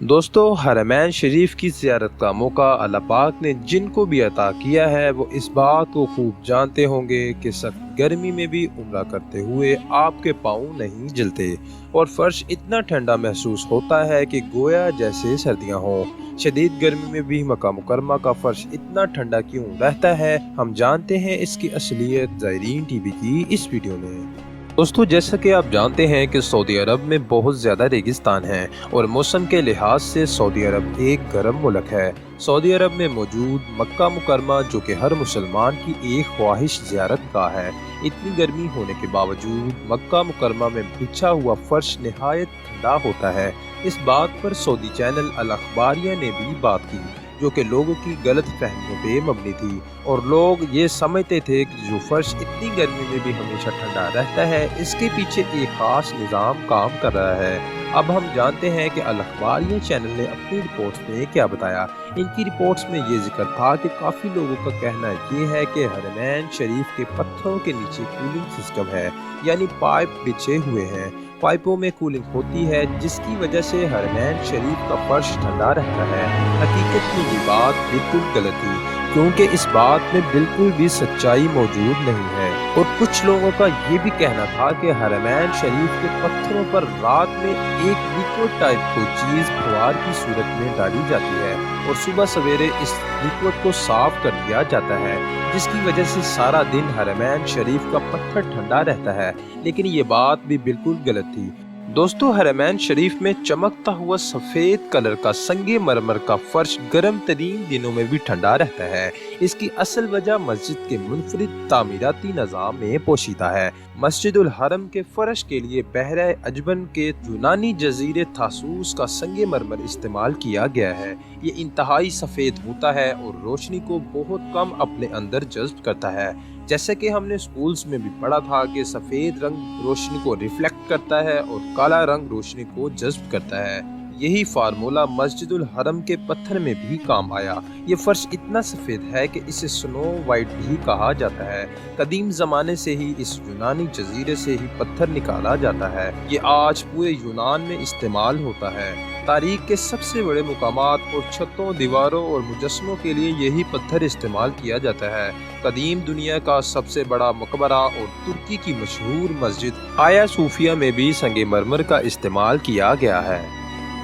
दोस्तों, हरमैन शरीफ की ज़ियारत का मौका अल्लाह पाक ने जिनको भी अता किया है वो इस बात को खूब जानते होंगे कि सख्त गर्मी में भी उम्रा करते हुए आपके पाँव नहीं जलते और फर्श इतना ठंडा महसूस होता है कि गोया जैसे सर्दियां हों। शदीद गर्मी में भी मक्का मुकरमा का फर्श इतना ठंडा क्यों रहता है, हम जानते हैं इसकी असलियत ज़ायरीन टीवी की इस वीडियो में। दोस्तों, जैसा कि आप जानते हैं कि सऊदी अरब में बहुत ज़्यादा रेगिस्तान है और मौसम के लिहाज से सऊदी अरब एक गर्म मुल्क है। सऊदी अरब में मौजूद मक्का मुकरमा, जो कि हर मुसलमान की एक ख्वाहिश ज़ियारत का है, इतनी गर्मी होने के बावजूद मक्का मुकरमा में बिछा हुआ फर्श निहायत ठंडा होता है। इस बात पर सऊदी चैनल अल अखबारिया ने भी बात की, जो कि लोगों की गलत फहमियों पे मबनी थी और लोग ये समझते थे कि जो फर्श इतनी गर्मी में भी हमेशा ठंडा रहता है, इसके पीछे एक खास निज़ाम काम कर रहा है। अब हम जानते हैं कि अल अखबारिया चैनल ने अपनी रिपोर्ट्स में क्या बताया। इनकी रिपोर्ट्स में ये जिक्र था कि काफ़ी लोगों का कहना ये है कि हरमैन शरीफ के पत्थरों के नीचे कूलिंग सिस्टम है, यानी पाइप बिछे हुए हैं। पाइपों में कूलिंग होती है, जिसकी वजह से हरमैन शरीफ का फर्श ठंडा रहता है। हकीकत में ये बात बिल्कुल गलत थी, क्योंकि इस बात में बिल्कुल भी सच्चाई मौजूद नहीं है। और कुछ लोगों का ये भी कहना था कि हरमैन शरीफ के पत्थरों पर रात में एक लिक्विड टाइप को चीज़ फुहार की सूरत में डाली जाती है और सुबह सवेरे इस लिक्विड को साफ कर दिया जाता है, जिसकी वजह से सारा दिन हरमैन शरीफ का पत्थर ठंडा रहता है। लेकिन ये बात भी बिल्कुल गलत थी। दोस्तों, हरमैन शरीफ में चमकता हुआ सफ़ेद कलर का संगे मरमर का फर्श गर्म तरीन दिनों में भी ठंडा रहता है। इसकी असल वजह मस्जिद के मुनफरिद तामीराती निज़ाम में पोशीदा है। मस्जिदुल हरम के फर्श के लिए बहरा अजबन के यूनानी जजीरे थासूस का संगे मरमर इस्तेमाल किया गया है। ये इंतहाई सफ़ेद होता है और रोशनी को बहुत कम अपने अंदर जज्ब करता है। जैसे कि हमने स्कूल्स में भी पढ़ा था कि सफ़ेद रंग रोशनी को रिफ्लेक्ट करता है और काला रंग रोशनी को जज्ब करता है। यही फार्मूला मस्जिदुल हरम के पत्थर में भी काम आया। ये फर्श इतना सफ़ेद है कि इसे स्नो वाइट भी कहा जाता है। कदीम ज़माने से ही इस यूनानी जजीरे से ही पत्थर निकाला जाता है। ये आज पूरे यूनान में इस्तेमाल होता है। तारीख के सबसे बड़े मुकामात और छतों, दीवारों और मुजस्मों के लिए यही पत्थर इस्तेमाल किया जाता है। कदीम दुनिया का सबसे बड़ा मकबरा और तुर्की की मशहूर मस्जिद आया सूफिया में भी संगे मरमर का इस्तेमाल किया गया है।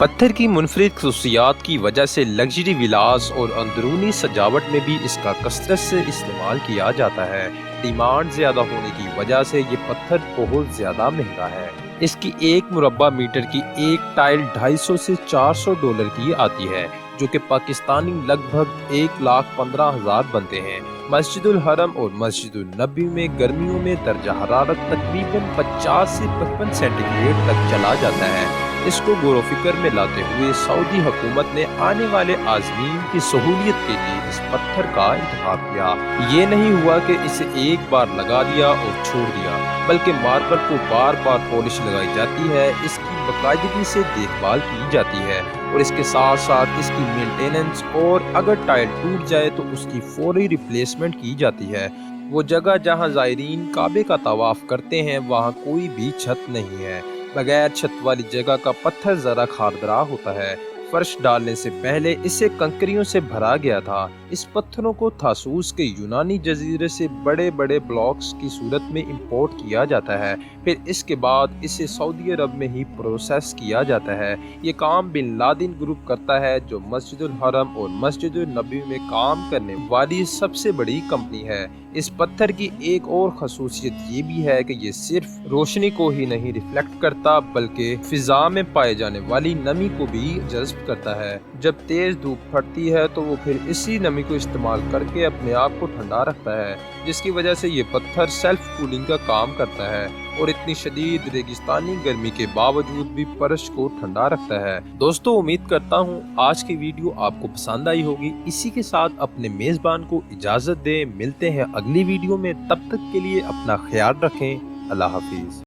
पत्थर की मुनफरिद खसूसियात की वजह से लग्जरी विलास और अंदरूनी सजावट में भी इसका कसरत से इस्तेमाल किया जाता है। डिमांड ज़्यादा होने की वजह से ये पत्थर बहुत ज़्यादा महंगा है। इसकी एक मुरब्बा मीटर की एक टाइल 250 से $400 की आती है, जो कि पाकिस्तानी लगभग 1,15,000 बनते हैं। मस्जिदुल हरम और मस्जिदुल नबी में गर्मियों में दर्जा हरारत तकरीबन 50 से 55 सेंटीग्रेड तक चला जाता है। इसको गौर फिक्र में लाते हुए सऊदी हुकूमत ने आने वाले आज़मीन की सहूलियत के लिए इस पत्थर का इंतखाब किया। ये नहीं हुआ कि इसे एक बार लगा दिया और छोड़ दिया, बल्कि मार्बल को बार बार पॉलिश लगाई जाती है, इसकी बाकायदगी से देखभाल की जाती है और इसके साथ साथ इसकी मेंटेनेंस, और अगर टाइल टूट जाए तो उसकी फौरी रिप्लेसमेंट की जाती है। वो जगह जहाँ ज़ायरीन काबे का तवाफ करते हैं, वहाँ कोई भी छत नहीं है। बगैर छत वाली जगह का पत्थर ज़रा खारदरा होता है। फर्श डालने से पहले इसे कंकरियों से भरा गया था। इस पत्थरों को थासूस के यूनानी जजीरे से बड़े बड़े ब्लॉक्स की सूरत में इंपोर्ट किया जाता है। फिर इसके बाद इसे सऊदी अरब में ही प्रोसेस किया जाता है। ये काम बिन लादेन ग्रुप करता है, जो मस्जिदुल हरम और मस्जिदुल नबी में काम करने वाली सबसे बड़ी कंपनी है। इस पत्थर की एक और खसूसियत ये भी है कि ये सिर्फ रोशनी को ही नहीं रिफ्लेक्ट करता, बल्कि फिजा में पाए जाने वाली नमी को भी जज्ब करता है। जब तेज धूप फटती है तो वो फिर इसी नमी को इस्तेमाल करके अपने आप को ठंडा रखता है, जिसकी वजह से ये पत्थर सेल्फ कूलिंग का काम करता है और इतनी शदीद रेगिस्तानी गर्मी के बावजूद भी फर्श को ठंडा रखता है। दोस्तों, उम्मीद करता हूँ आज की वीडियो आपको पसंद आई होगी। इसी के साथ अपने मेज़बान को इजाज़त दें। मिलते हैं अगली वीडियो में, तब तक के लिए अपना ख्याल रखें। अल्लाह हाफिज़।